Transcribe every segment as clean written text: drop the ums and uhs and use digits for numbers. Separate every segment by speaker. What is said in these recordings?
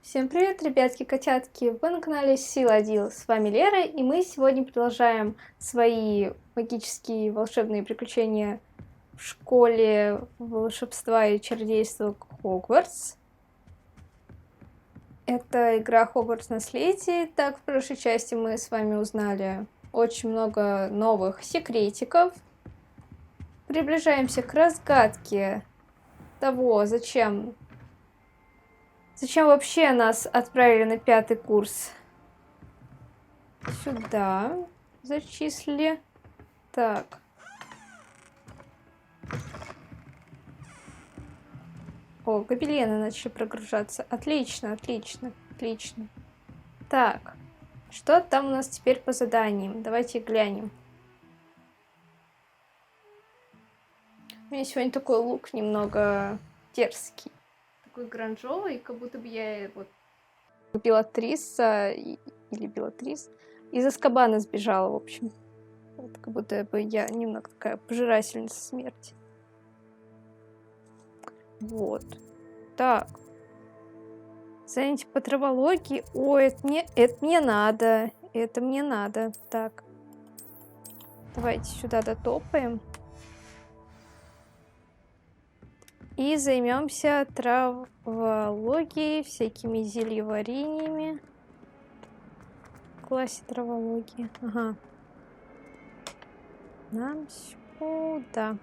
Speaker 1: Всем привет, ребятки, котятки! Вы на канале Силадил. С вами Лера, и мы сегодня продолжаем свои магические волшебные приключения в школе волшебства и чародейства Хогвартс. Это игра Хогвартс Наследие. Так, в прошлой части мы с вами узнали очень много новых секретиков. Приближаемся к разгадке того, зачем вообще нас отправили на 5-й курс? Сюда зачислили. Так. О, гобелены начали прогружаться. Отлично, отлично, отлично. Так. Что там у нас теперь по заданиям? Давайте глянем. У меня сегодня такой лук немного дерзкий. Такой гранжовый, как будто бы я вот Белатриса или Белатрис из Азкабана сбежала, в общем. Вот, как будто бы я немного такая пожирательница смерти. Вот. Так. Занятие по травологии. Ой, это мне надо. Это мне надо. Так. Давайте сюда дотопаем. И займемся травалогией, всякими зельевареньями. В классе травологии. Ага. Нам сюда.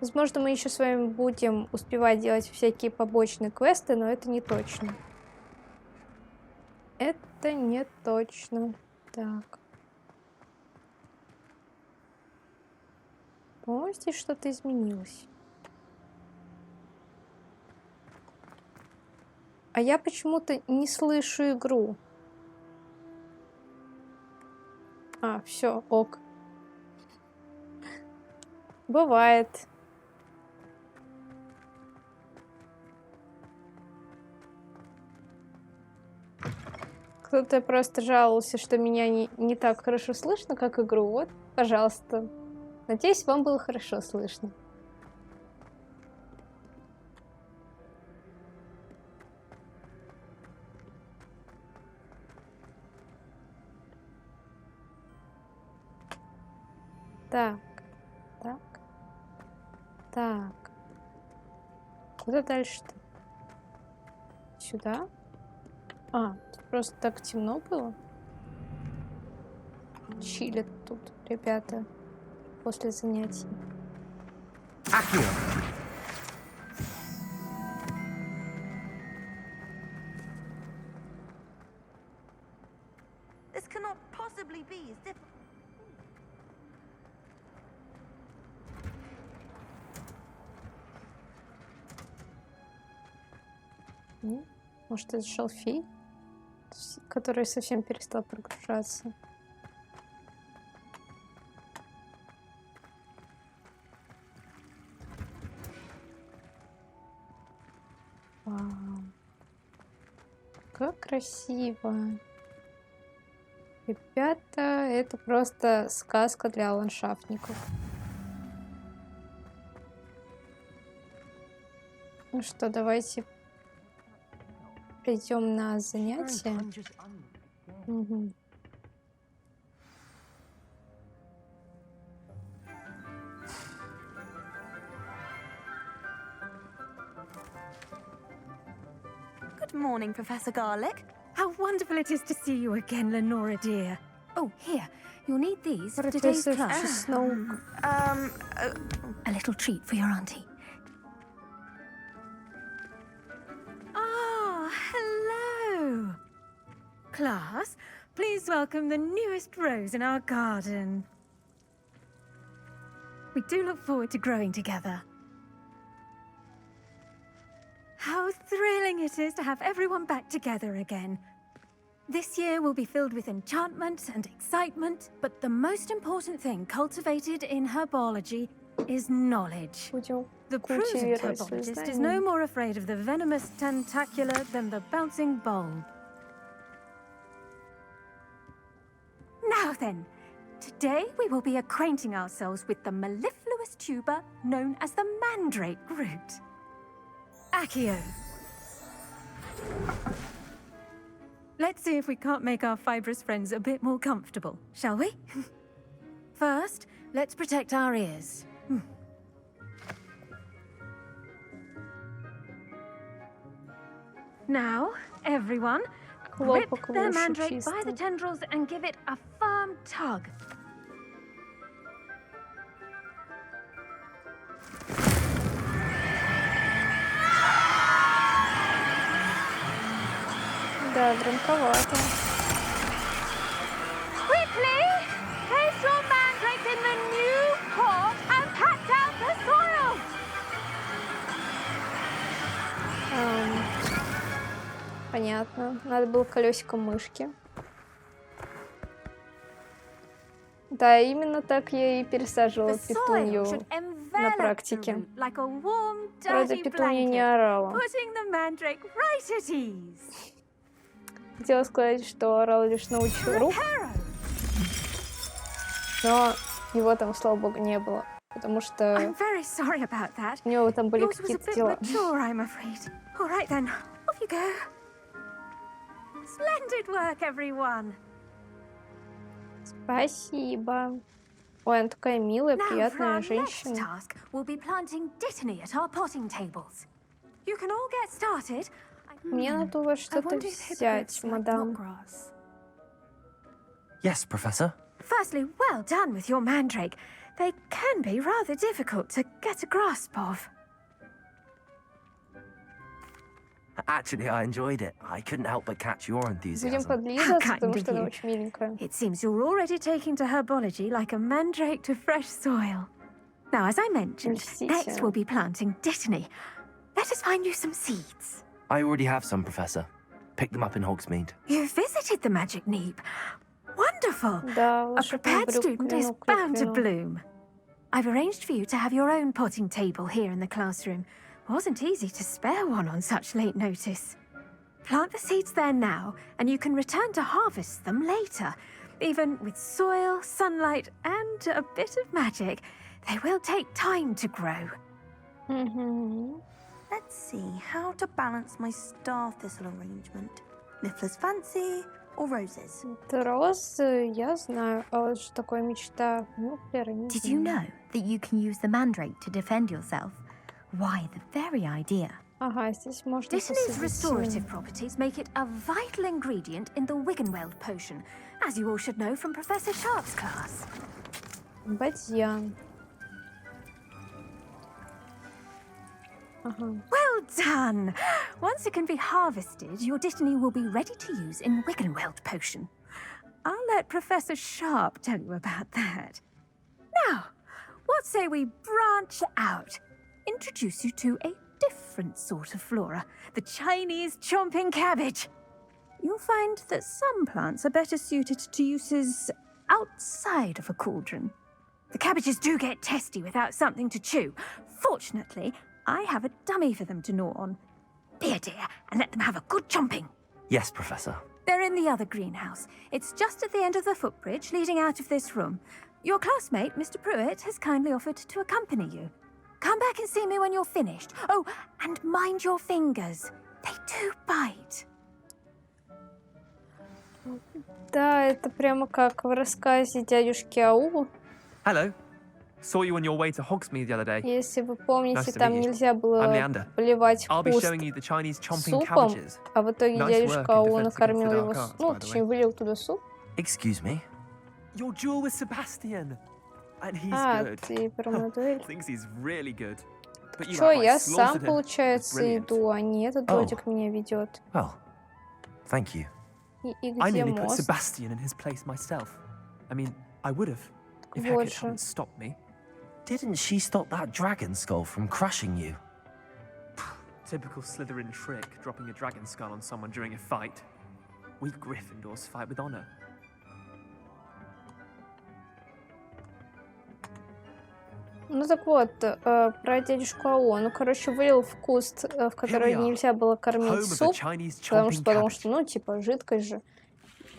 Speaker 1: Возможно, мы еще с вами будем успевать делать всякие побочные квесты, но это не точно. Это не точно. Так. По-моему, здесь что-то изменилось. А я почему-то не слышу игру. А, все, ок. Бывает. Кто-то просто жаловался, что меня не так хорошо слышно, как игру. Вот, пожалуйста. Надеюсь, вам было хорошо слышно. Так, так, так. Куда дальше-то? Сюда? А, тут просто так темно было. Чилят тут ребята после занятий.
Speaker 2: This cannot possibly be as difficult.
Speaker 1: Может, это шалфей, который совсем перестал прогружаться. Вау. Как красиво. Ребята, это просто сказка для ландшафтников. Ну что, давайте придем на занятия. Угу.
Speaker 2: Good morning, Professor Garlic.
Speaker 3: How wonderful it is to see you again, Lenora dear. Oh, here, you'll need these for today's class. A little treat for your auntie. Ah, hello. Class, please welcome the newest rose in our garden. We do look forward to growing together. How thrilling it is to have everyone back together again. This year will be filled with enchantment and excitement, but the most important thing cultivated in herbology is knowledge. The prudent herbologist is no more afraid of the venomous tentacular than the bouncing bulb. Now then, today we will be acquainting ourselves with the mellifluous tuber known as the mandrake root. Accio. Let's see if we can't make our fibrous friends a bit more comfortable, shall we? First, let's protect our ears. Now, everyone, grip the mandrake by the tendrils and give it a firm tug.
Speaker 1: Да, громковато.
Speaker 3: Quickly, place your mandrake in the new pot and pat down the soil.
Speaker 1: Понятно. Надо было колесиком мышки. Да, именно так я и пересаживала петунью на практике. Правда, петунья не орала. Хотела сказать, что орал лишь на рук, но его там, слава богу, не было, потому что у него там были какие-то дела. Спасибо. Ой, она такая милая, приятная женщина. Мне надо у вас что-то взять, мадам.
Speaker 4: Yes, Professor.
Speaker 3: Firstly, well done with your mandrake. They can be rather difficult to get a grasp of.
Speaker 4: Actually, I enjoyed it. I couldn't help but catch your
Speaker 1: Будем
Speaker 4: enthusiasm.
Speaker 1: подлизываться, потому что она очень миленькая.
Speaker 3: It seems you're already taking to herbology like a mandrake to fresh soil. Now, as I mentioned, next we'll be planting dittany. Let us find you some seeds.
Speaker 4: I already have some, Professor. Picked them up in Hogsmeade.
Speaker 3: You visited the magic neep. Wonderful!
Speaker 1: Да,
Speaker 3: A prepared student is bound to bloom. I've arranged for you to have your own potting table here in the classroom. Wasn't easy to spare one on such late notice. Plant the seeds there now, and you can return to harvest them later. Even with soil, sunlight, and a bit of magic, they will take time to grow.
Speaker 2: Let's see how to balance my star thistle arrangement. Mifflin's fancy or roses?
Speaker 1: Розы, я знаю. А вот что такое мечта? Ну,
Speaker 5: Did you know that you can use the mandrake to defend yourself? Why, the very idea.
Speaker 1: Ага, здесь можно
Speaker 3: Dittany's restorative properties make it a vital ingredient in the Wiggenweld potion, as you all should know from Professor Sharp's class.
Speaker 1: Бадьян.
Speaker 3: Well done! Once it can be harvested, your Dittany will be ready to use in Wiggenweld potion. I'll let Professor Sharp tell you about that. Now, what say we branch out? Introduce you to a different sort of flora, the Chinese chomping cabbage. You'll find that some plants are better suited to uses outside of a cauldron. The cabbages do get testy without something to chew. Fortunately, I have a dummy for them to gnaw on. Be a dear and let them have a good chomping.
Speaker 4: Yes, Professor.
Speaker 3: They're in the other greenhouse. It's just at the end of the footbridge leading out of this room. Your classmate, Mr. Pruitt, has kindly offered to accompany you. Come back and see me when you're finished. Oh, and mind your fingers. They do bite.
Speaker 1: Да, это прямо как в рассказе дядюшки Ау.
Speaker 6: Hello. Saw you on your way to Hogsmeade the other day.
Speaker 1: Если вы помните,
Speaker 6: Nice to
Speaker 1: там
Speaker 6: meet you.
Speaker 1: нельзя было
Speaker 6: I'm Leander.
Speaker 1: поливать
Speaker 6: I'll be
Speaker 1: куст
Speaker 6: showing you the Chinese chomping
Speaker 1: супом,
Speaker 6: cabbages.
Speaker 1: а в итоге
Speaker 6: Nice
Speaker 1: дядюшка
Speaker 6: work in
Speaker 1: Ау
Speaker 6: defense
Speaker 1: накормил
Speaker 6: against the
Speaker 1: его,
Speaker 6: dark arts,
Speaker 1: ну,
Speaker 6: by the
Speaker 1: точнее,
Speaker 6: way.
Speaker 1: вылил туда суп.
Speaker 4: Excuse me?
Speaker 6: Your duel with Sebastian. And he's
Speaker 1: А,
Speaker 6: good.
Speaker 1: ты про мою дуэль.
Speaker 6: Thinks he's really good. But you
Speaker 1: Чё,
Speaker 6: outright
Speaker 1: я
Speaker 6: slaughtered
Speaker 1: сам,
Speaker 6: him.
Speaker 1: получается,
Speaker 6: Brilliant.
Speaker 1: иду, а не этот додик меня ведет.
Speaker 4: Well, thank you.
Speaker 1: И
Speaker 6: I
Speaker 1: где
Speaker 6: nearly put
Speaker 1: мост?
Speaker 6: Sebastian in his place myself. I mean, I would have if
Speaker 1: Вот
Speaker 6: Hecate
Speaker 1: же.
Speaker 6: hadn't stopped me.
Speaker 4: Didn't she stop that dragon skull from crushing you?
Speaker 6: Typical Slytherin trick, dropping a dragon skull on someone during a fight. We Gryffindors fight with honor.
Speaker 1: Ну так вот, про дядюшку Ау. Ну, короче, вылил в куст, в который
Speaker 6: Here we are.
Speaker 1: нельзя было кормить
Speaker 6: Home of the
Speaker 1: суп,
Speaker 6: Chinese
Speaker 1: потому
Speaker 6: chomping
Speaker 1: что,
Speaker 6: cabbage.
Speaker 1: ну, типа, жидкость же.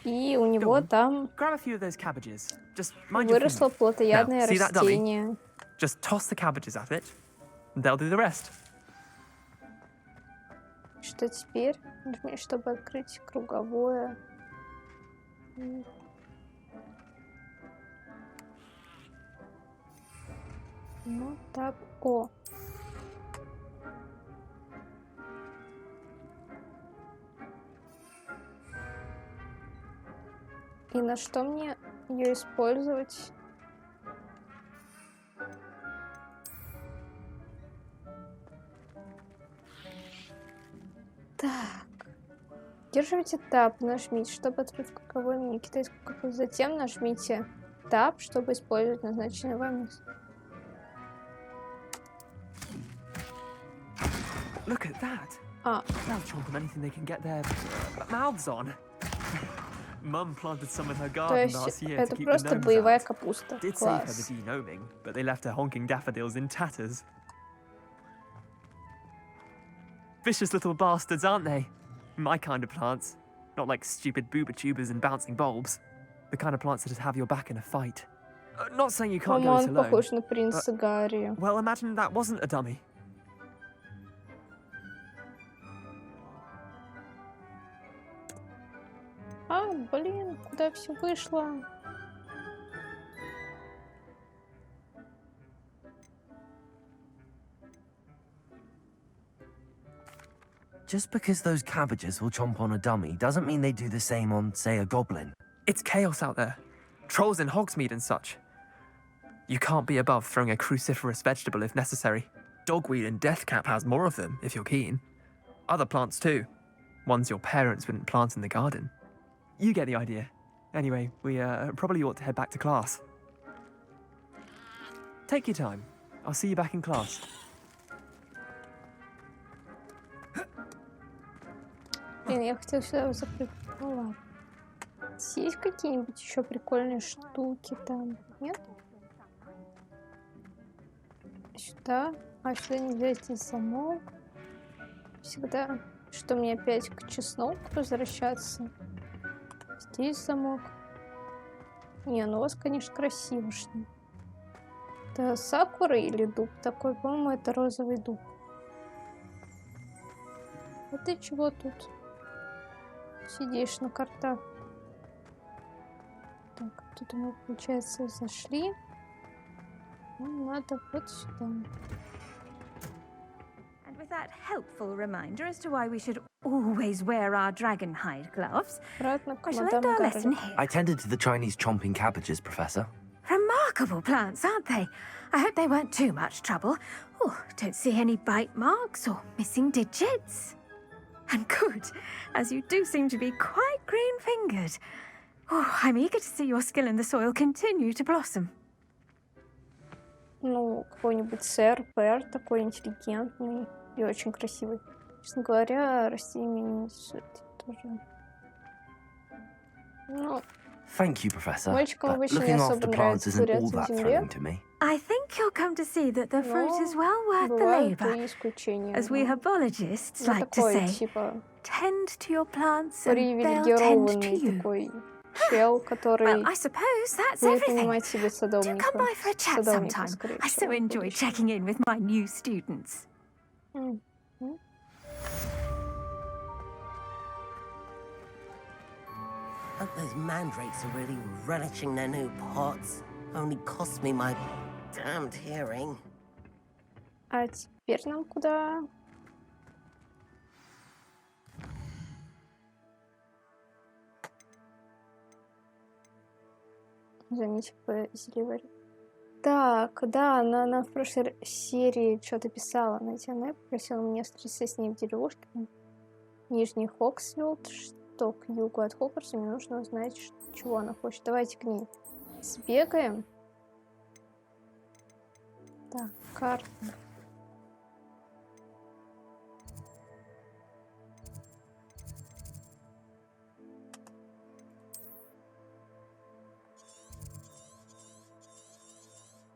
Speaker 1: И у
Speaker 6: Go
Speaker 1: него
Speaker 6: on.
Speaker 1: там
Speaker 6: Grab a few of those cabbages. Just mind your
Speaker 1: выросло
Speaker 6: fingers.
Speaker 1: плотоядное
Speaker 6: Now, see that dummy?
Speaker 1: растение.
Speaker 6: Just toss the cabbages at it, and they'll do the rest.
Speaker 1: Что теперь? Нажми, чтобы открыть круговое. Ну так, о. И на что мне ее использовать? Так. Удерживайте Tab, нажмите, чтобы открыть круговое меню. Китайскую круговую. Затем нажмите Tab, чтобы использовать назначенное вами.
Speaker 6: Look at that.
Speaker 1: А,
Speaker 6: They'll chomp on anything they can get their mouths on. Mum planted some in her
Speaker 1: то
Speaker 6: garden
Speaker 1: есть
Speaker 6: last year to
Speaker 1: это
Speaker 6: keep the
Speaker 1: просто
Speaker 6: gnomes
Speaker 1: боевая
Speaker 6: out.
Speaker 1: капуста.
Speaker 6: Did save her the
Speaker 1: Класс.
Speaker 6: de-gnoming, but they left her honking daffodils in tatters. Vicious little bastards, aren't they? My kind of plants. Not like stupid booba tubers and bouncing bulbs. The kind of plants that just have your back in a fight. Not saying you can't go it
Speaker 1: Он
Speaker 6: alone.
Speaker 1: похож на принца Гарри.
Speaker 6: Well, imagine that wasn't a dummy.
Speaker 1: А, блин, куда все вышло?
Speaker 4: Just because those cabbages will chomp on a dummy doesn't mean they do the same on, say, a goblin.
Speaker 6: It's chaos out there. Trolls in Hogsmeade and such. You can't be above throwing a cruciferous vegetable if necessary. Dogweed and deathcap has more of them, if you're keen. Other plants too. Ones your parents wouldn't plant in the garden. You get the idea. Anyway, we probably ought to head back to class. Take your time. I'll see you back in class.
Speaker 1: Блин, я хотела сюда закрыть. Ну ладно. Есть какие-нибудь еще прикольные штуки там? Нет? Сюда. А сюда нельзя идти замок. Всегда. Что мне опять к чесноку возвращаться? Здесь замок. Не, ну у вас, конечно, красивошно. Это сакура или дуб такой? По-моему, это розовый дуб. А ты чего тут сидишь на картах? Так, тут мы, получается, зашли. Ну, надо вот сюда.
Speaker 3: And with that helpful reminder as to why we should always wear our dragon hide gloves,
Speaker 1: Обратно к
Speaker 3: I shall
Speaker 1: мадам
Speaker 3: end our
Speaker 1: Гарри.
Speaker 3: lesson here.
Speaker 4: I tended to the Chinese chomping cabbages, Professor.
Speaker 3: Remarkable plants, aren't they? I hope they weren't too much trouble. Oh, don't see any bite marks or missing digits. And good, as you do seem to be quite green-fingered. Oh, I'm eager to see your skill in the soil continue to blossom.
Speaker 1: Ну, какой-нибудь сэр, Пэр, такой интеллигентный и очень красивый. Честно говоря, растения меня не интересуют тоже. Ну,
Speaker 4: Thank you, Professor.
Speaker 1: мальчикам
Speaker 4: But
Speaker 1: обычно не
Speaker 4: looking
Speaker 1: особо
Speaker 4: after plants
Speaker 1: нравится
Speaker 4: isn't all
Speaker 1: ковыряться в
Speaker 4: that
Speaker 1: земле.
Speaker 4: thrilling to me.
Speaker 3: I think you'll come to see that the fruit is well worth the
Speaker 1: Бывают
Speaker 3: labor.
Speaker 1: и исключения.
Speaker 3: As we herbologists
Speaker 1: Ну,
Speaker 3: like to
Speaker 1: такой,
Speaker 3: say,
Speaker 1: типа,
Speaker 3: tend to your plants and they'll tend to
Speaker 1: привилегированный
Speaker 3: you.
Speaker 1: такой чел, который
Speaker 3: Well, I suppose that's
Speaker 1: будет
Speaker 3: everything.
Speaker 1: нанимать себе
Speaker 3: Do come
Speaker 1: садовника.
Speaker 3: by for a chat
Speaker 1: Садовника,
Speaker 3: sometime.
Speaker 1: скорее
Speaker 3: I so
Speaker 1: всего,
Speaker 3: enjoy
Speaker 1: будущего.
Speaker 3: checking in with my new students.
Speaker 1: М.
Speaker 7: Hope those mandrakes are really relishing their new pots. Only cost me my damned hearing.
Speaker 1: А теперь нам куда? Заметьте по Зельеваренье. Так, да, она в прошлой серии что-то писала. Знаете, она попросила меня встретиться с ней в деревушке. Нижний Хоксфилд, что к югу от Хогвартса. Мне нужно узнать, чего она хочет. Давайте к ней сбегаем. Так, карта.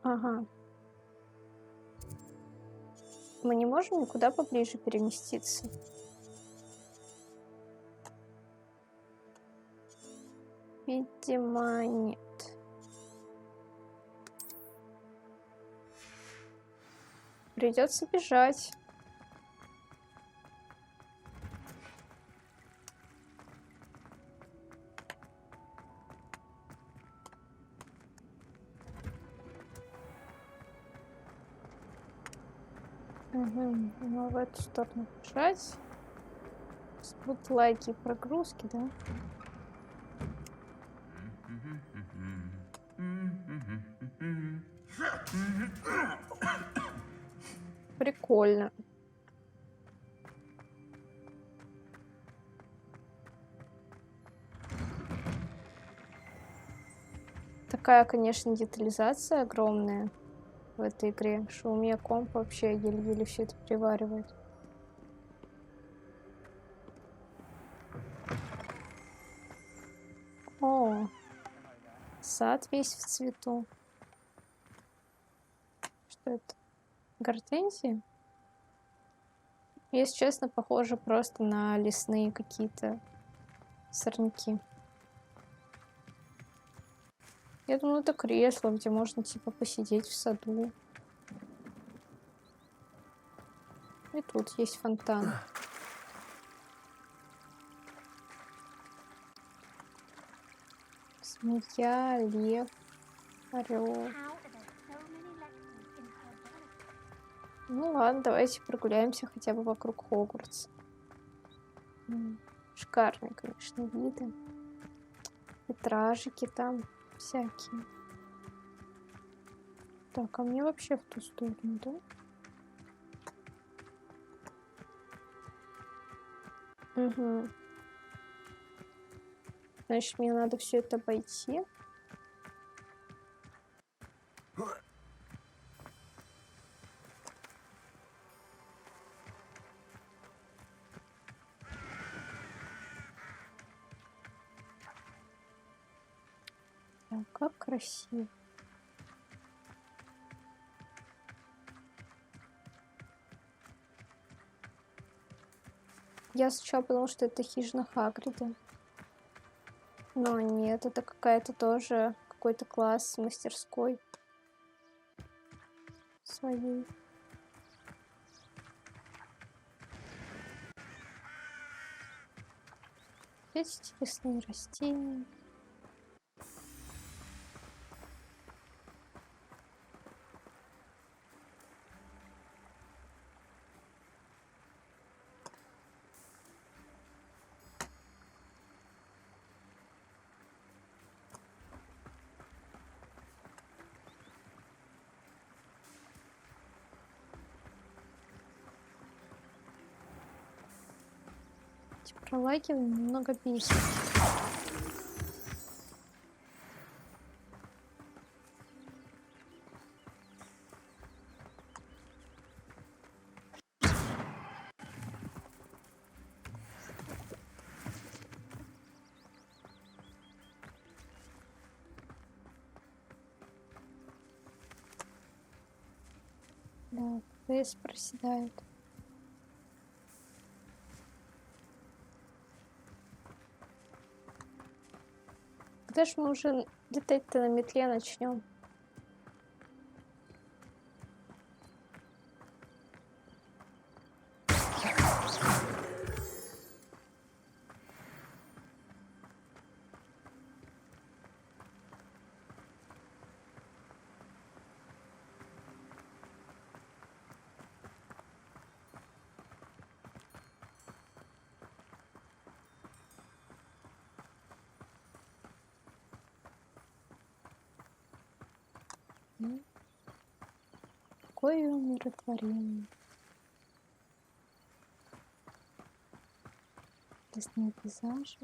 Speaker 1: Ага. Мы не можем никуда поближе переместиться. Видимо, нет. Придется бежать. Угу. Ну, в эту сторону бежать. Тут лайки и прогрузки, да? Прикольно. Такая, конечно, детализация огромная в этой игре, что у меня комп вообще еле-еле все это переваривает. О, сад весь в цвету. Что это? Гортензии? Если честно, похоже просто на лесные какие-то сорняки. Я думаю, это кресло, где можно типа посидеть в саду. И тут есть фонтан. Змея, лев, орел. Ну ладно, давайте прогуляемся хотя бы вокруг Хогвартса. Шикарные, конечно, виды. Витражики там всякие. Так, а мне вообще в ту сторону, да? Угу. Значит, мне надо все это обойти. Так, как красиво. Я сначала подумала, что это хижина Хагрида. Но нет, это какая-то тоже какой-то класс мастерской своей. Здесь интересные растения. Травалогии немного бесит. Да, ПС проседает. Когда же мы уже летать-то на метле начнем? Какое умиротворение. Лесные пейзажи.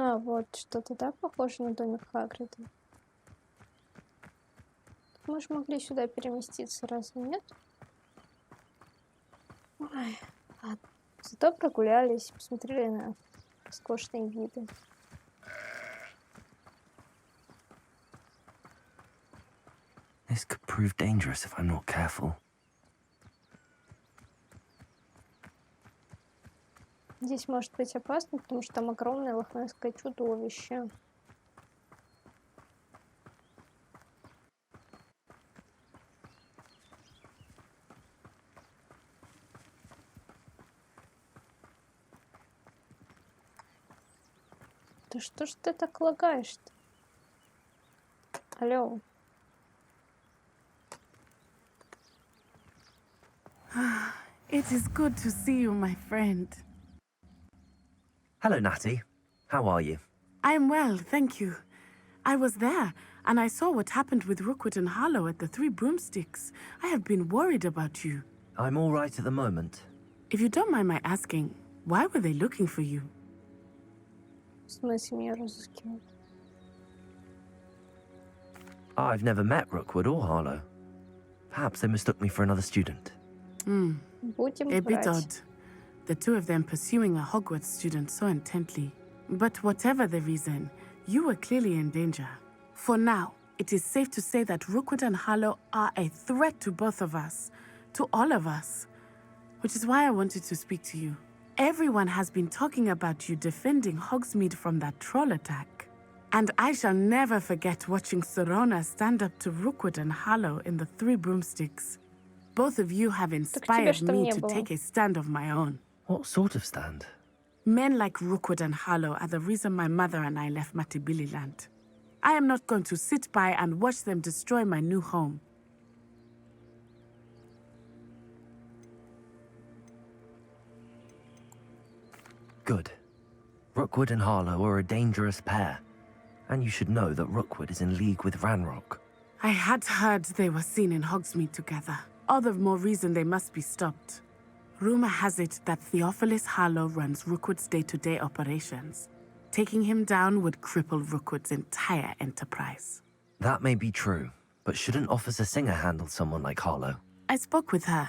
Speaker 1: А, вот что-то, да, похоже на домик Хагрида. Мы же могли сюда переместиться, разве нет? Ой, ладно. Зато прогулялись, посмотрели на роскошные виды.
Speaker 4: This could prove dangerous if I'm not careful.
Speaker 1: Здесь может быть опасно, потому что там огромное лохнесское чудовище. Да что ж ты так лагаешь-то? Алло.
Speaker 8: It is good to see you, my friend.
Speaker 4: Hello, Natty. How are you?
Speaker 8: I am well, thank you. I was there, and I saw what happened with Rookwood and Harlow at the Three Broomsticks. I have been worried about you.
Speaker 4: I'm all right at the moment.
Speaker 8: If you don't mind my asking, why were they looking for you?
Speaker 1: В смысле меня разыскивают?
Speaker 4: I've never met Rookwood or Harlow. Perhaps they mistook me for another student.
Speaker 1: Будем
Speaker 8: A bit
Speaker 1: брать.
Speaker 8: odd. The two of them pursuing a Hogwarts student so intently. But whatever the reason, you were clearly in danger. For now, it is safe to say that Rookwood and Harlow are a threat to both of us, to all of us. Which is why I wanted to speak to you. Everyone has been talking about you defending Hogsmeade from that troll attack. And I shall never forget watching Sorona stand up to Rookwood and Harlow in the Three Broomsticks. Both of you have inspired
Speaker 1: что
Speaker 8: me
Speaker 1: не
Speaker 8: to
Speaker 1: было.
Speaker 8: take a stand of my own.
Speaker 4: What sort of stand?
Speaker 8: Men like Rookwood and Harlow are the reason my mother and I left Matibili land. I am not going to sit by and watch them destroy my new home.
Speaker 4: Good. Rookwood and Harlow are a dangerous pair. And you should know that Rookwood is in league with Ranrock.
Speaker 8: I had heard they were seen in Hogsmeade together. All the more reason they must be stopped. Rumor has it that Theophilus Harlow runs Rookwood's day-to-day operations. Taking him down would cripple Rookwood's entire enterprise.
Speaker 4: That may be true, but shouldn't Officer Singer handle someone like Harlow?
Speaker 8: I spoke with her.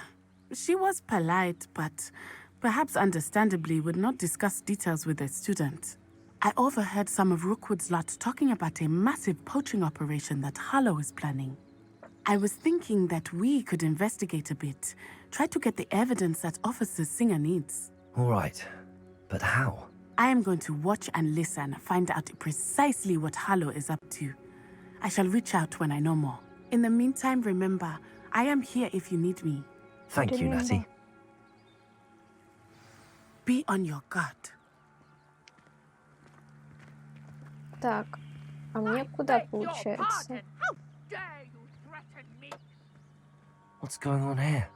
Speaker 8: She was polite, but perhaps understandably would not discuss details with a student. I overheard some of Rookwood's lot talking about a massive poaching operation that Harlow is planning. I was thinking that we could investigate a bit, try to get the evidence that Officer Singer needs.
Speaker 4: All right, but how?
Speaker 8: I am going to watch and listen, find out precisely what Harlow is up to. I shall reach out when I know more. In the meantime, remember, I am here if you need me.
Speaker 4: Thank you, Natty.
Speaker 8: Be on your guard.
Speaker 1: Так, а мне куда получается?
Speaker 4: What's going on here?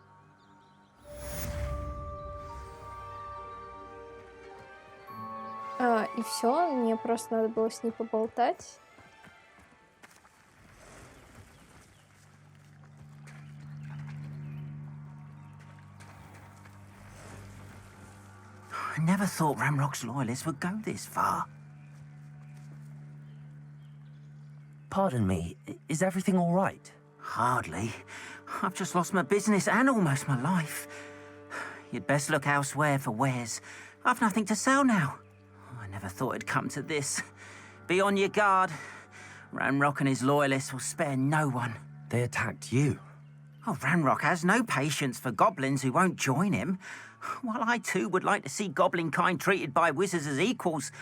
Speaker 1: И все, мне просто надо было с ней поболтать.
Speaker 9: I never thought Ramrock's loyalists would go this far.
Speaker 4: Pardon me, is everything all right?
Speaker 9: Hardly. I've just lost my business and almost my life. You'd best look elsewhere for wares. I've nothing to sell now. I never thought it'd come to this. Be on your guard. Ranrock and his loyalists will spare no one.
Speaker 4: They attacked you.
Speaker 9: Oh, Ranrock has no patience for goblins who won't join him. While I too would like to see goblin kind treated by wizards as equals,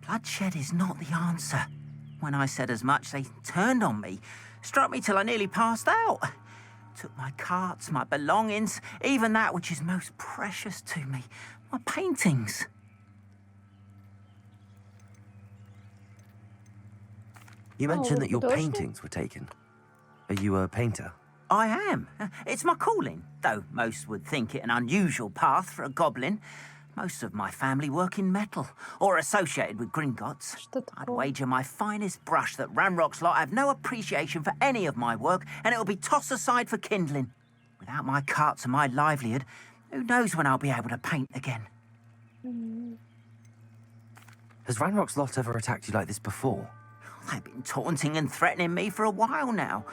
Speaker 9: bloodshed is not the answer. When I said as much, they turned on me, struck me till I nearly passed out. Took my carts, my belongings, even that which is most precious to me, my paintings.
Speaker 4: You mentioned that your
Speaker 1: художник?
Speaker 4: paintings were taken. Are you a painter?
Speaker 9: I am. It's my calling, though most would think it an unusual path for a goblin. Most of my family work in metal, or associated with Gringotts.
Speaker 1: Что
Speaker 9: I'd
Speaker 1: такое?
Speaker 9: wager my finest brush that Ranrock's lot have no appreciation for any of my work, and it'll be tossed aside for kindling. Without my carts and my livelihood, who knows when I'll be able to paint again?
Speaker 4: Has Ranrock's lot ever attacked you like this before?
Speaker 9: They've been taunting and threatening me for a while now.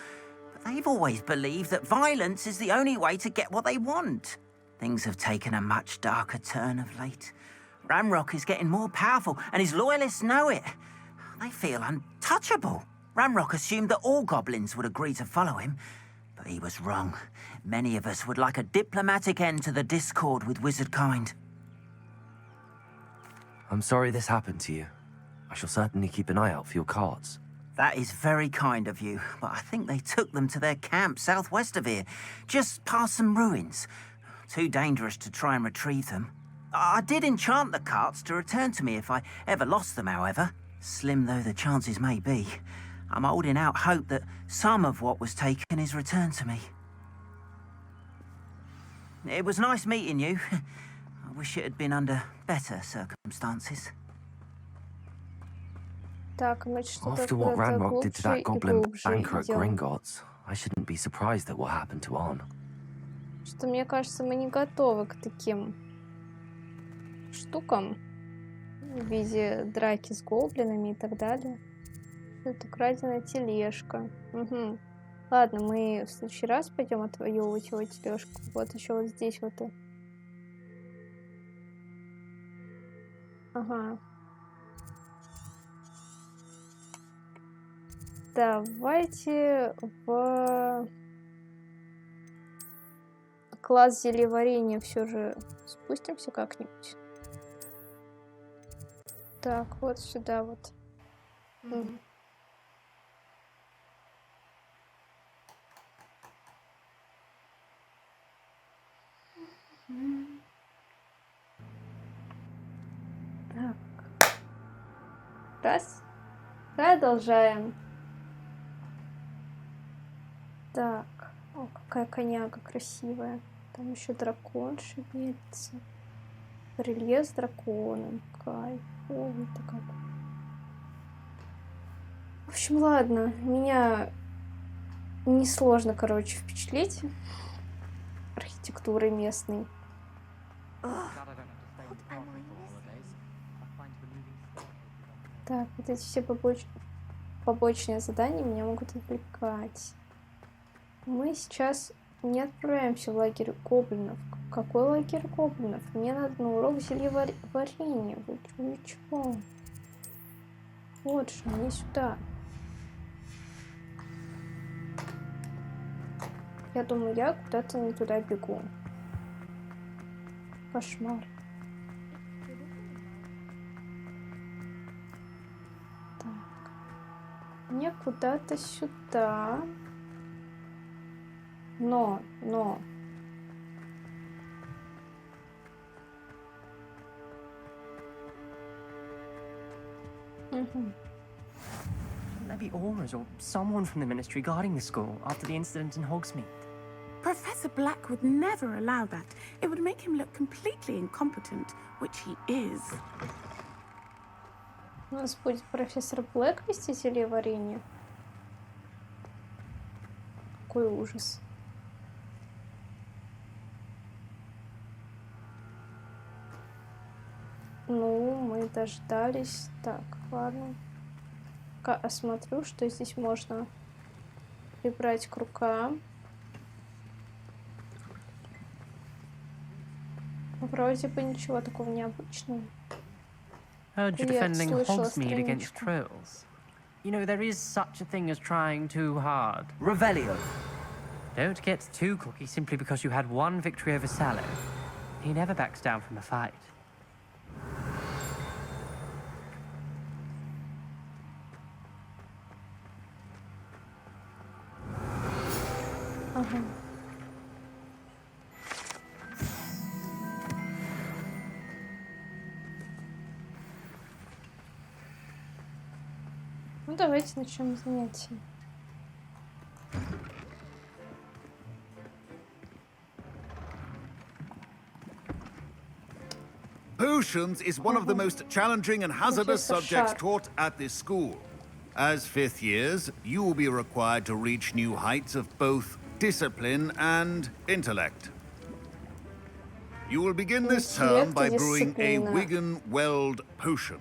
Speaker 9: But they've always believed that violence is the only way to get what they want. Things have taken a much darker turn of late. Ranrock is getting more powerful, and his loyalists know it. They feel untouchable. Ranrock assumed that all goblins would agree to follow him, but he was wrong. Many of us would like a diplomatic end to the discord with wizard kind.
Speaker 4: I'm sorry this happened to you. I shall certainly keep an eye out for your cards.
Speaker 9: That is very kind of you, but I think they took them to their camp southwest of here, just past some ruins. Too dangerous to try and retrieve them. I did enchant the carts to return to me if I ever lost them, however. Slim though the chances may be, I'm holding out hope that some of what was taken is returned to me. It was nice meeting you. I wish it had been under better circumstances.
Speaker 1: Так, мы что-то
Speaker 4: After what
Speaker 1: куда-то
Speaker 4: Ranrock did to
Speaker 1: глубже
Speaker 4: that
Speaker 1: и
Speaker 4: goblin
Speaker 1: глубже
Speaker 4: banker at
Speaker 1: идем.
Speaker 4: Gringotts, I shouldn't be surprised at what happened to Arn.
Speaker 1: Что, мне кажется, мы не готовы к таким штукам в виде драки с гоблинами и так далее. Это украденная тележка. Угу. Ладно, мы в следующий раз пойдем отвоевывать его тележку. Вот еще вот здесь вот. Ага. Давайте в класс зельеварения все же спустимся как-нибудь. Так, вот сюда вот. Так. Раз. Продолжаем. Так. О, какая коняга красивая. Там еще дракон шевелится. Рельеф с драконом. Кайфово-то как. В общем, ладно. Меня несложно, короче, впечатлить архитектурой местной. Так, вот эти все побочные задания меня могут отвлекать. Мы сейчас не отправляемся в лагерь гоблинов. Какой лагерь гоблинов? Мне надо на урок зельеваренья. Вы чего? Вот же, мне сюда. Я думаю, я куда-то не туда бегу. Кошмар. Так. Мне куда-то сюда. Но.
Speaker 10: Maybe Aura's or someone from the ministry guarding the school after the incident in Hogsmeade.
Speaker 8: Professor Black would never allow that. It would make him look completely incompetent, which he is.
Speaker 1: У нас будет профессор Блэк вести зельеварение. Какой ужас. Ну, мы дождались. Так, ладно. Пока осмотрю, что здесь можно прибрать к рукам. Вроде бы ничего такого необычного.
Speaker 10: Heard you're
Speaker 1: Я
Speaker 10: defending
Speaker 1: слышала
Speaker 10: Hogsmeade against
Speaker 1: страничку.
Speaker 10: trolls. You know, there is such a thing as trying too hard.
Speaker 9: Revelio.
Speaker 10: Don't get too cocky simply because you had one victory over Sallow. He never backs down from a fight.
Speaker 1: Ага. Ну, давайте начнем занятие.
Speaker 11: Potions is one of the most challenging and hazardous
Speaker 1: Professor
Speaker 11: subjects
Speaker 1: Sharp.
Speaker 11: taught at this school. As fifth years, you will be required to reach new heights of both discipline and intellect. You will begin this term by brewing a
Speaker 1: Disciplina.
Speaker 11: Wigan-Weld potion.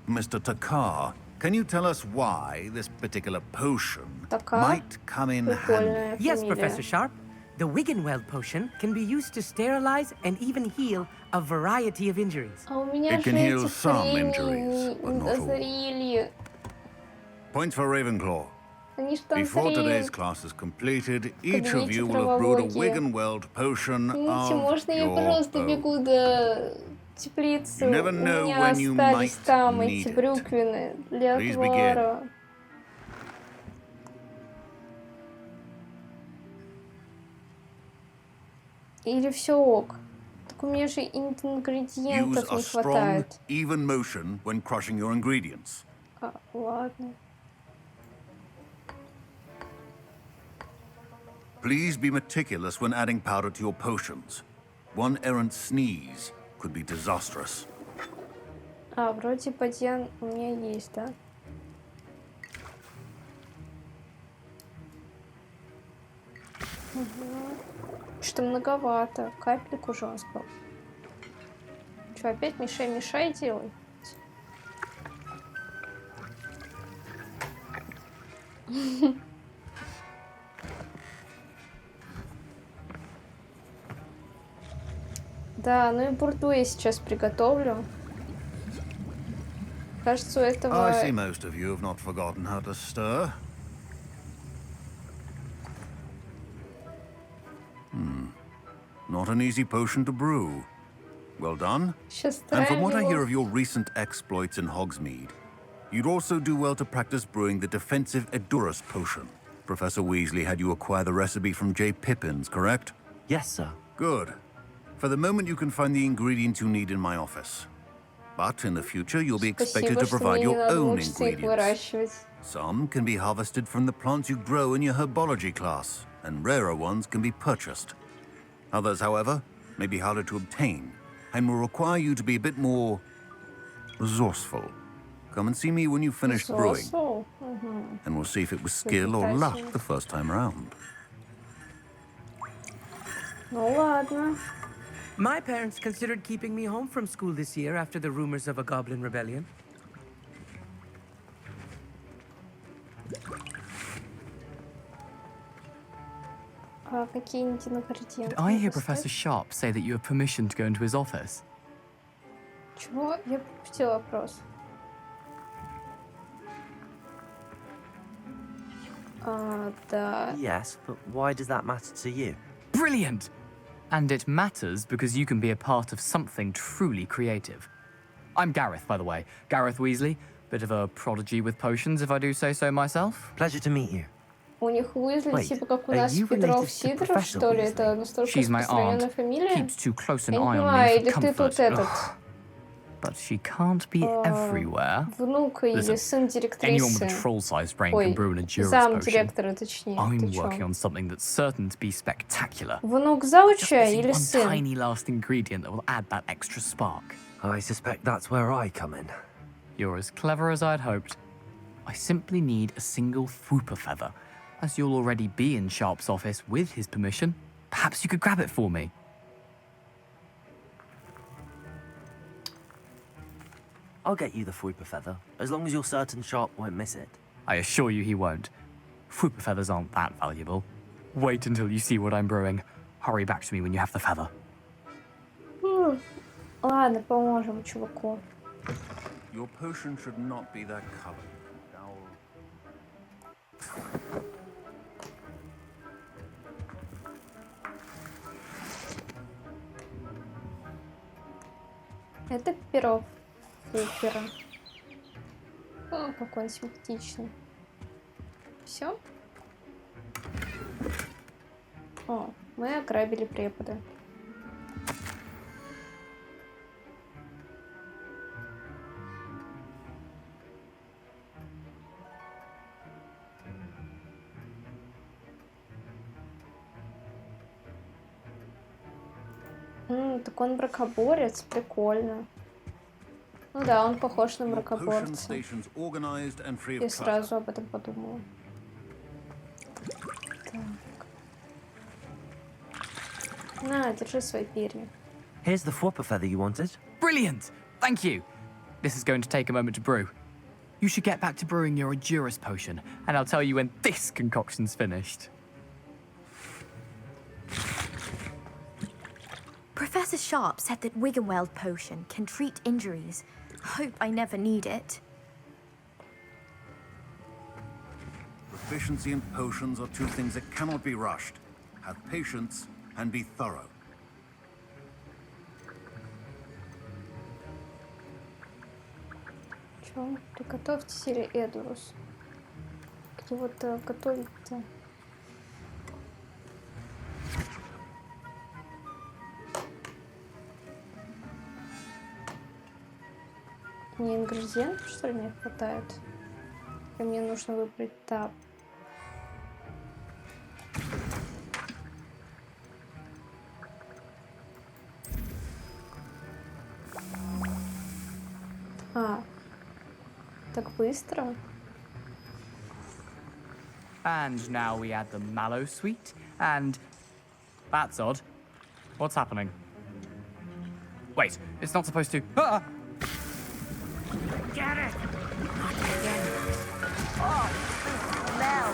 Speaker 11: Mr. Takar, can you tell us why this particular potion
Speaker 1: Takar?
Speaker 11: might come in handy?
Speaker 1: Прикольная
Speaker 10: Yes,
Speaker 1: фамилия.
Speaker 10: Professor Sharp. The Wiggenweld potion can be used to sterilize and even heal a variety of injuries.
Speaker 1: А у меня
Speaker 11: It
Speaker 1: же
Speaker 11: can heal
Speaker 1: эти
Speaker 11: some
Speaker 1: хрени
Speaker 11: injuries, but
Speaker 1: не
Speaker 11: not all.
Speaker 1: дозрели.
Speaker 11: Points for Ravenclaw.
Speaker 1: Они ж там
Speaker 11: Before today's
Speaker 1: зреют.
Speaker 11: class is completed, each of
Speaker 1: Кабинете
Speaker 11: you will have brewed a
Speaker 1: Травалогии.
Speaker 11: Wigan-Weld potion
Speaker 1: Извините,
Speaker 11: of
Speaker 1: можно я
Speaker 11: your
Speaker 1: просто
Speaker 11: own.
Speaker 1: бегу до теплице.
Speaker 11: You
Speaker 1: У
Speaker 11: never know
Speaker 1: меня
Speaker 11: when you
Speaker 1: остались
Speaker 11: might
Speaker 1: там
Speaker 11: need
Speaker 1: эти
Speaker 11: it.
Speaker 1: брюквины для
Speaker 11: Please begin.
Speaker 1: отвара. Или все ок? Так у меня же
Speaker 11: Use
Speaker 1: ингредиентов
Speaker 11: a
Speaker 1: не
Speaker 11: strong,
Speaker 1: хватает.
Speaker 11: even motion when crushing your ingredients.
Speaker 1: Ладно.
Speaker 11: Please be meticulous when adding powder to your potions. One errant sneeze could be disastrous.
Speaker 1: Вроде бадьян у меня есть, да? Что многовато. Капелек ужасно. Что, опять мешай делай? Да, ну и бурду я сейчас приготовлю. Кажется, у этого...
Speaker 11: I see most of you have not forgotten how to stir. Not an easy potion to brew. Well done.
Speaker 1: Сейчас
Speaker 11: And from what I hear
Speaker 1: его.
Speaker 11: of your recent exploits in Hogsmeade, you'd also do well to practice brewing the defensive Edurus potion. Professor Weasley had you acquire the recipe from J. Pippins, correct?
Speaker 4: Yes, sir.
Speaker 11: Good. For the moment, you can find the ingredients you need in my office. But in the future, you'll be expected
Speaker 1: Спасибо,
Speaker 11: to
Speaker 1: что
Speaker 11: provide
Speaker 1: мне не
Speaker 11: your
Speaker 1: надо
Speaker 11: own
Speaker 1: мучиться их
Speaker 11: ingredients.
Speaker 1: выращивать.
Speaker 11: Some can be harvested from the plants you grow in your herbology class, and rarer ones can be purchased. Others, however, may be harder to obtain, and will require you to be a bit more resourceful. Come and see me when you've finished brewing,
Speaker 1: Соусу?
Speaker 11: and we'll see if it was skill or luck the first time around.
Speaker 1: Ну ладно.
Speaker 10: My parents considered keeping me home from school this year after the rumors of a goblin rebellion.
Speaker 1: Какие-нибудь ингредиенты?
Speaker 6: Did I hear
Speaker 1: надо
Speaker 6: Professor
Speaker 1: ставить?
Speaker 6: Sharp say that you have permission to go into his office?
Speaker 1: Чего? Я пропустила вопрос. Да.
Speaker 4: Yes, but why does that matter to you?
Speaker 6: Brilliant! And it matters because you can be a part of something truly creative. I'm Gareth, by the way. Gareth Weasley. Bit of a prodigy with potions, if I do say so myself.
Speaker 4: Pleasure to meet you.
Speaker 1: У них Уизли
Speaker 4: Wait,
Speaker 1: типа как у
Speaker 4: are
Speaker 1: нас
Speaker 4: you
Speaker 1: Петров
Speaker 4: related to
Speaker 1: Сидоров,
Speaker 4: Professor
Speaker 1: что ли?
Speaker 4: Weasley?
Speaker 1: Это настолько
Speaker 6: She's my
Speaker 1: распространенная
Speaker 6: aunt.
Speaker 1: фамилия?
Speaker 6: Keeps too close an
Speaker 1: Я не
Speaker 6: eye on
Speaker 1: понимаю,
Speaker 6: me
Speaker 1: или
Speaker 6: for
Speaker 1: ты
Speaker 6: comfort.
Speaker 1: тут этот...
Speaker 6: Ugh. But she can't be everywhere.
Speaker 1: Внук или
Speaker 6: Listen,
Speaker 1: сын
Speaker 6: Anyone with a
Speaker 1: директрисы.
Speaker 6: troll-sized brain
Speaker 1: Ой,
Speaker 6: can brew an Edurus
Speaker 1: зам
Speaker 6: potion.
Speaker 1: директора, точнее.
Speaker 6: I'm
Speaker 1: Ты чё?
Speaker 6: working on something that's certain to be spectacular.
Speaker 1: Внук
Speaker 6: Just
Speaker 1: зауча
Speaker 6: missing
Speaker 1: или
Speaker 6: one
Speaker 1: сын?
Speaker 6: tiny last ingredient that will add that extra spark.
Speaker 4: I suspect that's where I come in.
Speaker 6: You're as clever as I'd hoped. I simply need a single Fwooper feather. As you'll already be in Sharp's office with his permission, perhaps you could grab it for me.
Speaker 4: I'll get you the Fwooper feather, as long as you're certain Sharp won't miss it.
Speaker 6: I assure you he won't. Fwooper feathers aren't that valuable. Wait until you see what I'm brewing. Hurry back to me when you have the feather.
Speaker 1: Ладно, поможем чуваку.
Speaker 11: Your potion should not be that colored.
Speaker 1: Это перо Фупера. О, какой он симпатичный. Все? О, мы ограбили препода. Так он мракоборец, прикольно. Ну да, он похож на
Speaker 11: Potion
Speaker 1: мракоборца.
Speaker 11: stations organized and free of
Speaker 1: Я
Speaker 11: clutter.
Speaker 1: сразу об этом подумала. Так. На, держи свои перья.
Speaker 4: Here's the Fwooper feather you wanted.
Speaker 6: Brilliant! Thank you! This is going to take a moment to brew. You should get back to brewing your Edurus potion, and I'll tell you when this concoction's finished.
Speaker 5: Professor Sharp said that Wiggenweld potion can treat injuries. Hope I never need it.
Speaker 11: Proficiency and potions are two things that cannot be rushed. Have patience and be thorough.
Speaker 1: Чё? Приготовьте зелье Эдурус. Где вот готовить-то? Мне ингредиентов, что ли, не хватает? И мне нужно выбрать таб. А, так быстро?
Speaker 12: And now we add the mallow sweet, and... That's odd. What's happening? Wait, it's not supposed to... Ah!
Speaker 7: Get it! Oh, smell!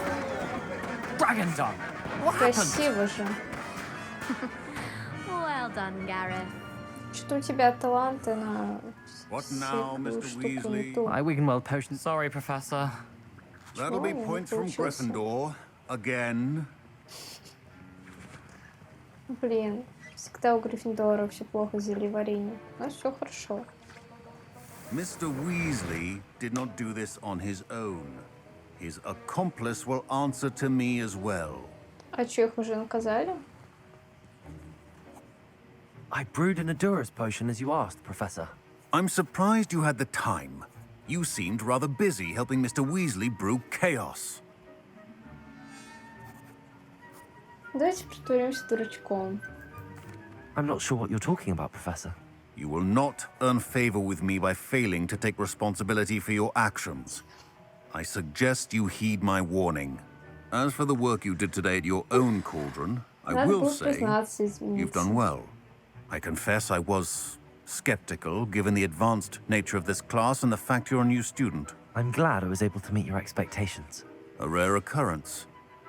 Speaker 12: Dragon tongue! What happened?
Speaker 1: Красиво же.
Speaker 5: Well done, Gareth.
Speaker 1: Что у тебя таланты на
Speaker 11: What now,
Speaker 1: всякую
Speaker 11: Mr.
Speaker 1: штуку не
Speaker 11: Weasley?
Speaker 1: ту.
Speaker 10: I Wiggenweld potion.
Speaker 12: Sorry, Professor.
Speaker 11: That'll be
Speaker 1: Чего? Не
Speaker 11: points from
Speaker 1: получился.
Speaker 11: Gryffindor. Again.
Speaker 1: Блин, всегда у Гриффиндора все плохо с зельевареньем. Но все хорошо.
Speaker 11: Mr. Weasley did not do this on his own. His accomplice will answer to me as well.
Speaker 1: А что, их уже наказали?
Speaker 4: I brewed an Adura's potion as you asked, Professor.
Speaker 11: I'm surprised you had the time. You seemed rather busy helping Mr. Weasley brew chaos.
Speaker 1: Давайте притворимся дурачком.
Speaker 4: I'm not sure what you're talking about, Professor.
Speaker 11: You will not earn favor with me by failing to take responsibility for your actions. I suggest you heed my warning. As for the work you did today at your own cauldron, I
Speaker 1: Надо
Speaker 11: will
Speaker 1: было
Speaker 11: say
Speaker 1: признаться,
Speaker 11: you've
Speaker 1: извините.
Speaker 11: done well. I confess I was skeptical, given the advanced nature of this class and the fact you're a new student.
Speaker 4: I'm glad I was able to meet your expectations.
Speaker 11: A rare occurrence.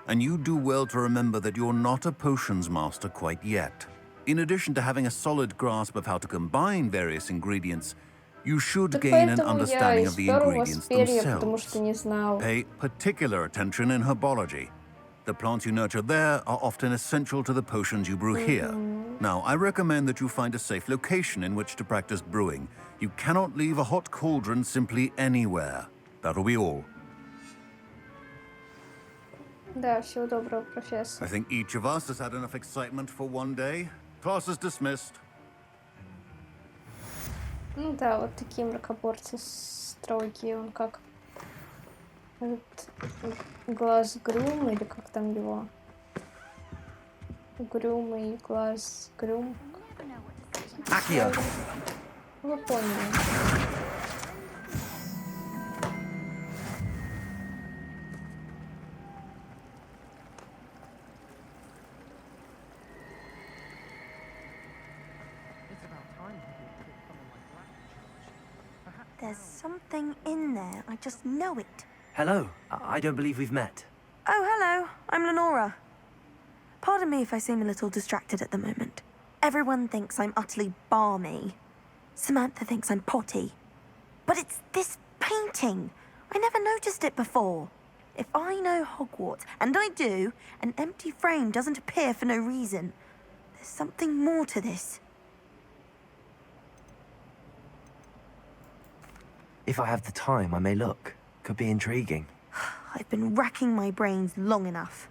Speaker 11: And you do well to remember that you're not a potions master quite yet. In addition to having a solid grasp of how to combine various ingredients, you should
Speaker 1: Так
Speaker 11: gain an
Speaker 1: поэтому я
Speaker 11: understanding
Speaker 1: и
Speaker 11: of the
Speaker 1: спер у вас
Speaker 11: ingredients
Speaker 1: перья, потому
Speaker 11: themselves.
Speaker 1: что не знал.
Speaker 11: Pay particular attention in herbology. The plants you nurture there are often essential to the potions you brew here. Now, I recommend that you find a safe location in which to practice brewing. You cannot leave a hot cauldron simply anywhere. That'll be all.
Speaker 1: Да, всего доброго, профессор.
Speaker 11: I think each of us has had enough excitement for one day. Class is dismissed.
Speaker 1: Ну да, вот такие мракоборцы строгие. Он как этот глаз Грюм, или как там его? Грюм и глаз Грюм.
Speaker 9: Accio.
Speaker 1: Вы поняли.
Speaker 2: There's something in there. I just know it.
Speaker 4: Hello. I don't believe we've met.
Speaker 2: Oh, hello. I'm Lenora. Pardon me if I seem a little distracted at the moment. Everyone thinks I'm utterly balmy. Samantha thinks I'm potty. But it's this painting. I never noticed it before. If I know Hogwarts, and I do, an empty frame doesn't appear for no reason. There's something more to this.
Speaker 4: If I have the time, I may look. Could be intriguing.
Speaker 2: I've been racking my brains long enough.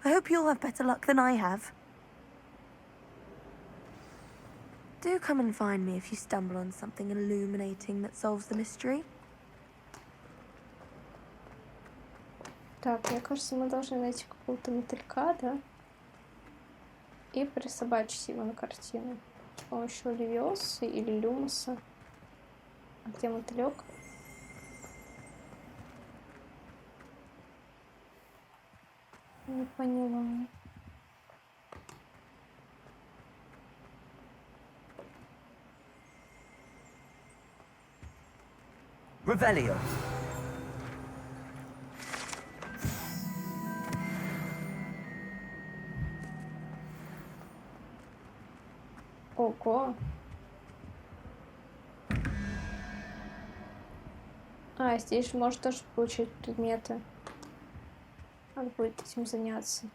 Speaker 2: I hope you'll have better luck than I have. Do come and find me if you stumble on something illuminating that solves the mystery.
Speaker 1: Так, мне кажется, мы должны найти какого-то мотылька, да? И присобачить его на картину. С помощью левиоса или люмуса. А где мотылек? Не поняла.
Speaker 4: Revelio.
Speaker 1: Ого. А, здесь же можно тоже получить предметы. Надо будет этим заняться.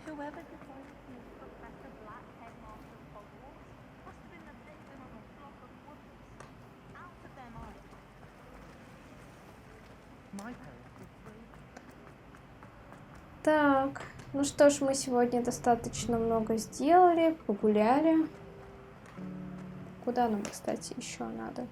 Speaker 2: Who Whoever decided to use Professor Blackhead Master of Hogwarts must have been the victim of a flock of woodlands. Out of their mind.
Speaker 10: My parents were brave.
Speaker 1: Так, ну что ж, мы сегодня достаточно много сделали, погуляли. Куда нам, кстати, еще надо?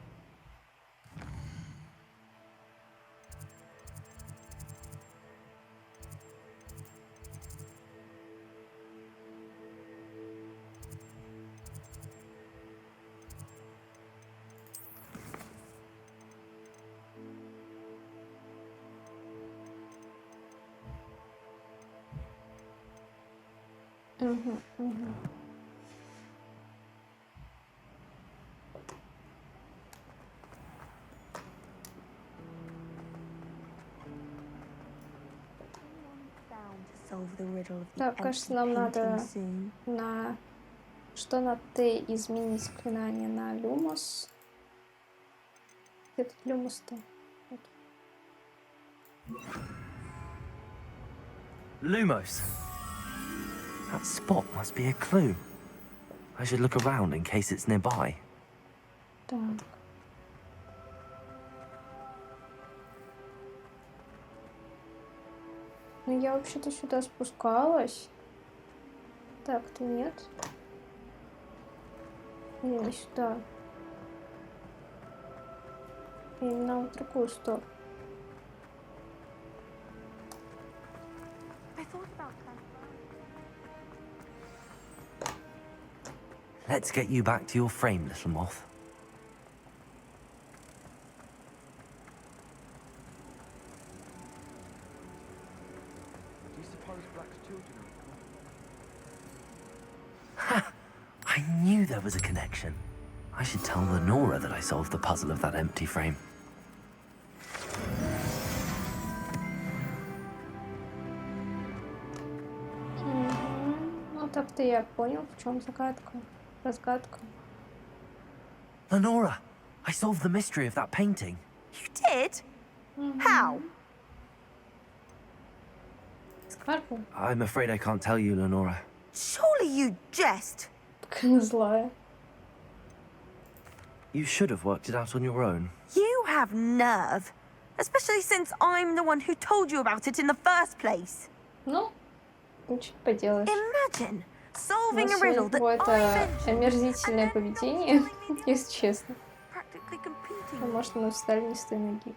Speaker 1: Угу. Так, кажется, нам надо на... Что на Т изменить заклинание на Люмос? Где тут Люмос-то? Вот.
Speaker 4: Lumos. That spot must be a clue. I should look around in case it's nearby.
Speaker 1: Так. Ну, я вообще-то сюда спускалась. Так-то нет. Не сюда. Именно в другую сторону.
Speaker 4: Let's get you back to your frame, little moth.
Speaker 13: Do you suppose Black's children are
Speaker 4: Ha! I knew there was a connection. I should tell Lenora that I solved the puzzle of that empty frame.
Speaker 1: Ну, так-то я понял, в чем загадка. Разгадка.
Speaker 4: Lenora, I solved the mystery of that painting.
Speaker 2: You did? How?
Speaker 1: Скарпу?
Speaker 4: I'm afraid I can't tell you, Lenora.
Speaker 2: Surely you jest.
Speaker 1: Какая злая.
Speaker 4: You should have worked it out on your own.
Speaker 2: You have nerve. Especially since I'm the one who told you about it in the first place.
Speaker 1: Ну, ничего не поделаешь.
Speaker 2: Imagine solving a
Speaker 1: У
Speaker 2: riddle
Speaker 1: него
Speaker 2: that I
Speaker 1: это
Speaker 2: mentioned.
Speaker 1: омерзительное поведение, если честно.
Speaker 2: Practically competing.
Speaker 1: А может, мы встали не с той ноги.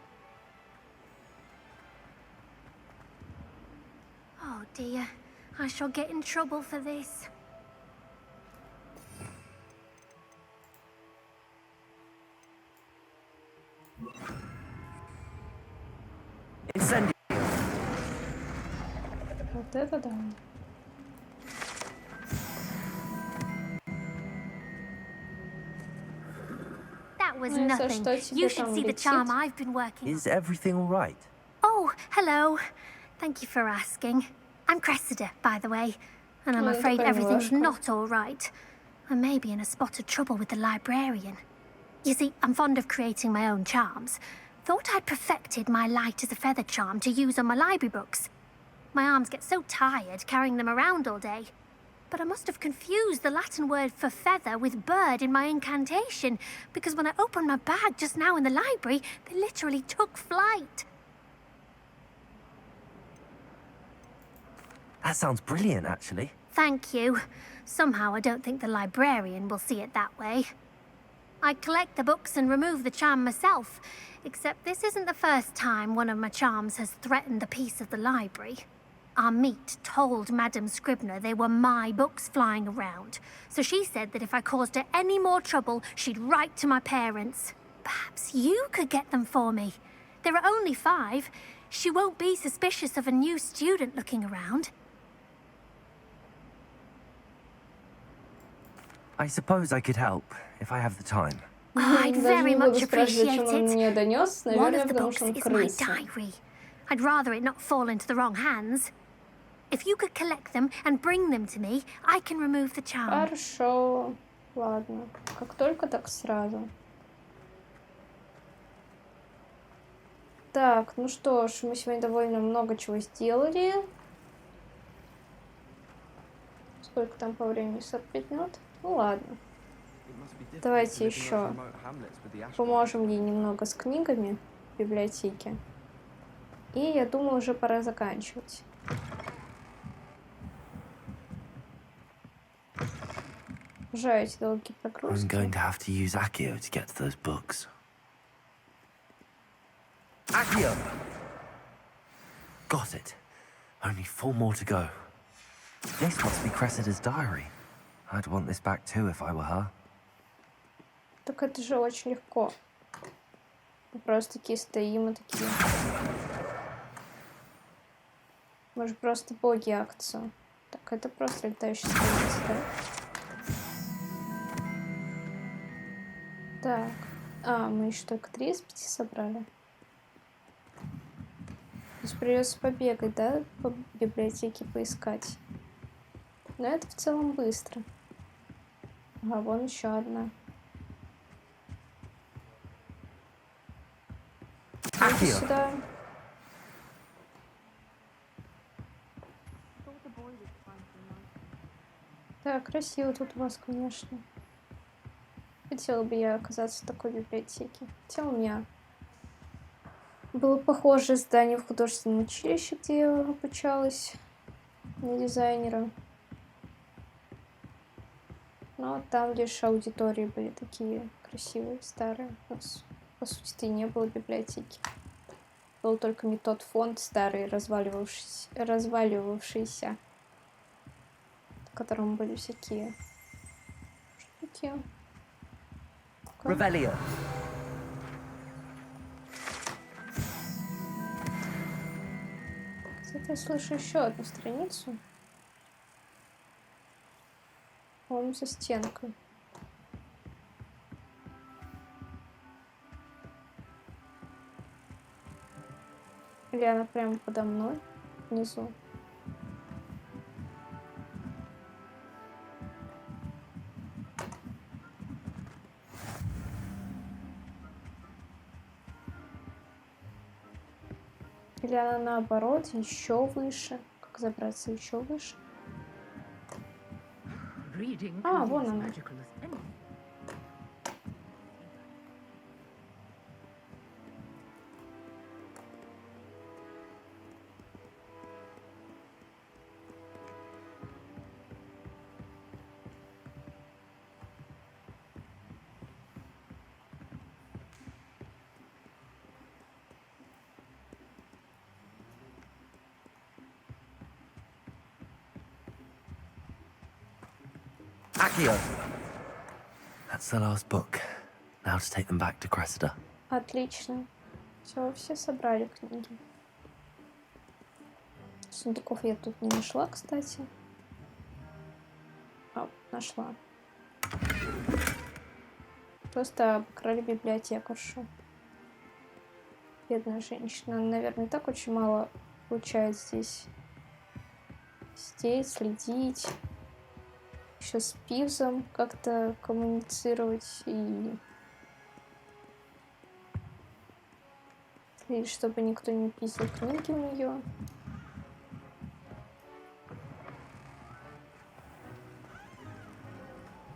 Speaker 14: Oh dear, I shall get in trouble for this.
Speaker 4: Incendio.
Speaker 1: Вот это да.
Speaker 14: That was
Speaker 1: Ну,
Speaker 14: nothing.
Speaker 1: за что тебе
Speaker 14: You should
Speaker 1: там
Speaker 14: see the
Speaker 1: летит?
Speaker 14: charm I've been working on.
Speaker 4: Is everything all right?
Speaker 14: Oh, hello. Thank you for asking. I'm Cressida, by the way, and I'm
Speaker 1: Ну,
Speaker 14: afraid
Speaker 1: такая
Speaker 14: everything's
Speaker 1: милашка.
Speaker 14: not all right. I may be in a spot of trouble with the librarian. You see, I'm fond of creating my own charms. Thought I'd perfected my light as a feather charm to use on my library books. My arms get so tired carrying them around all day. But I must have confused the Latin word for feather with bird in my incantation, because when I opened my bag just now in the library, they literally took flight.
Speaker 4: That sounds brilliant, actually.
Speaker 14: Thank you. Somehow I don't think the librarian will see it that way. I collect the books and remove the charm myself, except this isn't the first time one of my charms has threatened the peace of the library. Our meet told Madame Scribner they were my books flying around, so she said that if I caused her any more trouble, she'd write to my parents. Perhaps you could get them for me. There are only 5. She won't be suspicious of a new student looking around.
Speaker 4: I suppose I could help, if I have the time.
Speaker 14: Oh, I'd
Speaker 1: Даже
Speaker 14: very
Speaker 1: не буду
Speaker 14: much
Speaker 1: спрашивать,
Speaker 14: appreciate
Speaker 1: зачем он
Speaker 14: it.
Speaker 1: мне донес.
Speaker 14: One
Speaker 1: Наверное,
Speaker 14: of the
Speaker 1: потому
Speaker 14: books
Speaker 1: что он
Speaker 14: is my
Speaker 1: крыса.
Speaker 14: diary. I'd rather it not fall into the wrong hands. If you could collect them and bring them to me, I can remove the charm.
Speaker 1: Хорошо. Ладно. Как только, так сразу. Так, ну что ж, мы сегодня довольно много чего сделали. Сколько там по времени? 45 минут? Ну ладно. Давайте еще поможем ей немного с книгами в библиотеке. И я думаю, уже пора заканчивать. Жаль эти долгие
Speaker 4: I'm
Speaker 1: прогрузки.
Speaker 4: going to have to use Accio to get to those books. Accio! Got it. Only 4 more to go. This must be Cressida's diary. I'd want this back too if I were her.
Speaker 1: Так это же очень легко. Мы просто такие стоим и такие. Мы же просто боги акцию. Так, это просто летающий страница, да? Так. А, мы еще только 3 из 5 собрали. То есть придется побегать, да? По библиотеке поискать. Но это в целом быстро. А вон еще одна. Иди сюда. Да, красиво тут у вас, конечно. Хотела бы я оказаться в такой библиотеке. Хотя у меня было похожее здание в художественном училище, где я обучалась на дизайнера. Но там лишь аудитории были такие красивые, старые. У нас, по сути-то, и не было библиотеки. Был только не тот фонд старый, разваливавшийся, в котором были всякие штуки.
Speaker 4: Revelio.
Speaker 1: Кстати, я слышу еще одну страницу. По-моему, за стенкой. Или она прямо подо мной, внизу. Или она наоборот, еще выше. Как забраться еще выше? А, вон она.
Speaker 4: Accio! That's the last book. Now to take them back to Cressida.
Speaker 1: Отлично. Все собрали книги. Сундуков я тут не нашла, кстати. А, нашла. Просто обокрали библиотекаршу. Бедная женщина. Она, наверное, и так очень мало получает здесь. Сидеть, следить. Еще с Пивзом как-то коммуницировать и следить, чтобы никто не писал книги у нее.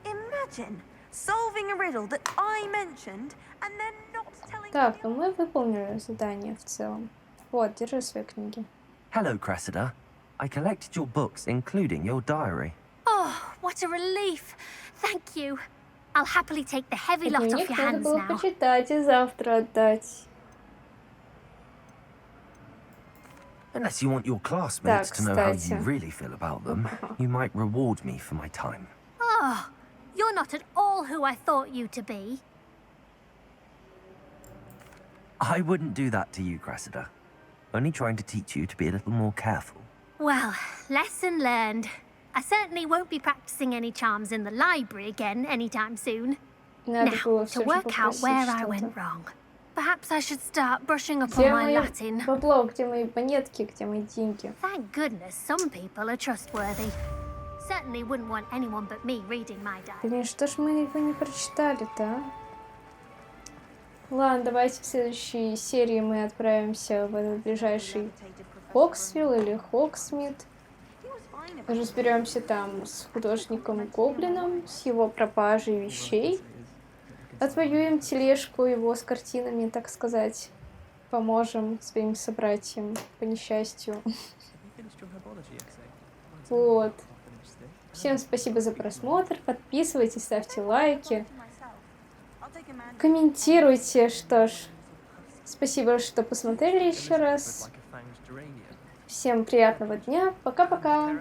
Speaker 2: Imagine solving a riddle that I mentioned and then not telling.
Speaker 1: Так, ну мы выполнили задание в целом. Вот, держи свои книги.
Speaker 4: Hello, Cressida. I collected your books, including your diary.
Speaker 14: Oh, what a relief. Thank you. I'll happily take the heavy lot off
Speaker 1: Дневник
Speaker 14: your
Speaker 1: надо
Speaker 14: hands
Speaker 1: было
Speaker 14: now.
Speaker 1: почитать и завтра отдать.
Speaker 4: Unless you want your classmates to know how
Speaker 1: кстати.
Speaker 4: you really feel about them, you might reward me for my time.
Speaker 14: Oh, you're not at all who I thought you to be.
Speaker 4: I wouldn't do that to you, Cressida. Only trying to teach you to be a little more careful.
Speaker 14: Well, lesson learned. I certainly won't be practicing any charms in the library again anytime soon.
Speaker 1: Надо
Speaker 14: Now,
Speaker 1: было
Speaker 14: to
Speaker 1: всё же
Speaker 14: work out
Speaker 1: попросить
Speaker 14: where I
Speaker 1: что-то.
Speaker 14: went wrong. Perhaps I should start brushing up
Speaker 1: Где
Speaker 14: on my
Speaker 1: мои
Speaker 14: Latin.
Speaker 1: бабло, где мои монетки, где мои деньги?
Speaker 14: Thank goodness some people are trustworthy. Certainly wouldn't want anyone but me reading my diary.
Speaker 1: Блин, что ж мы его не прочитали-то, а? Ладно, давайте в следующей серии мы отправимся в этот ближайший Хоксвилл или Хоксмит. разберемся там с художником-гоблином, с его пропажей вещей. Отвоюем тележку его с картинами, так сказать. Поможем своим собратьям по несчастью. Вот. Всем спасибо за просмотр. Подписывайтесь, ставьте лайки. Комментируйте. Что ж, спасибо, что посмотрели еще раз. Всем приятного дня. Пока-пока.